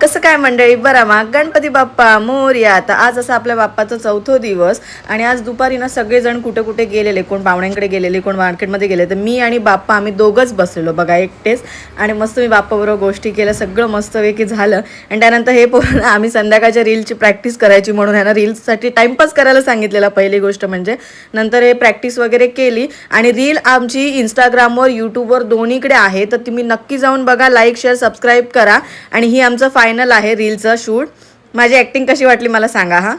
कसं काय मंडळी, बरं मग गणपती बाप्पा मोरया. आता आज असं आपल्या बाप्पाचा चौथा दिवस आणि आज दुपारी ना सगळेजण कुठे कुठे गेलेले, कोण पाहुण्यांकडे गेलेले, कोण मार्केटमध्ये गेले. तर मी आणि बाप्पा आम्ही दोघंच बसलेलो बघा एकटेच. आणि मस्त मी बाप्पाबरोबर गोष्टी केल्या, सगळं मस्तपैकी झालं. आणि त्यानंतर हे पोरं आम्ही संध्याकाळच्या रीलची प्रॅक्टिस करायची म्हणून ह्यांना रील्ससाठी टाईमपास करायला सांगितलेला पहिली गोष्ट म्हणजे. नंतर हे प्रॅक्टिस वगैरे केली आणि रील आमची इंस्टाग्रामवर यूट्यूबवर दोन्हीकडे आहे, तर तुम्ही नक्की जाऊन बघा, लाईक शेअर सबस्क्राईब करा. आणि ही आमचं फायनल आहे रीलचं शूट. माझी ॲक्टिंग कशी वाटली मला सांगा हा.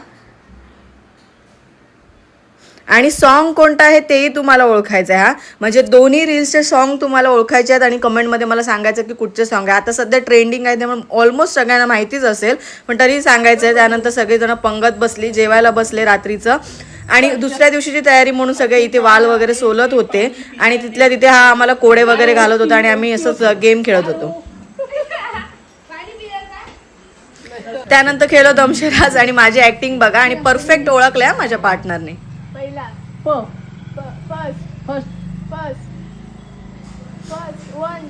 आणि सॉन्ग कोणतं आहे तेही तुम्हाला ओळखायचं आहे हा. म्हणजे दोन्ही रील्सचे सॉन्ग तुम्हाला ओळखायचे आहेत आणि कमेंटमध्ये मला सांगायचं की कुठचे सॉन्ग आहे. आता सध्या ट्रेंडिंग आहे त्यामुळे ऑलमोस्ट सगळ्यांना माहितीच असेल, पण तरी सांगायचं आहे. त्यानंतर सगळेजण पंगत बसली, जेवायला बसले रात्रीचं. आणि दुसऱ्या दिवशीची तयारी म्हणून सगळे इथे वाल वगैरे सोलत होते आणि तिथल्या तिथे हा आम्हाला कोडे वगैरे घालत होता आणि आम्ही असंच गेम खेळत होतो. त्यानंतर खेळलो दमशराज आणि माझी ऍक्टिंग बघा आणि परफेक्ट ओळखल्या माझ्या पार्टनरने. पहिला फर्स्ट वन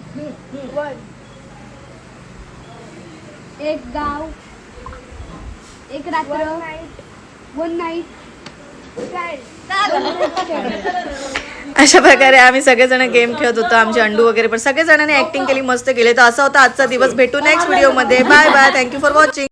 एक गाव एक रात्र वन नाईट. अशा प्रकारे आम्ही सगळेजण गेम खेळत होतो. आमचे अंडू वगैरे पण सगळेजणांनी ऍक्टिंग केली, मस्त केले. तर असा होता आजचा दिवस. भेटू नेक्स्ट व्हिडिओमध्ये. Bye bye. Thank you for watching.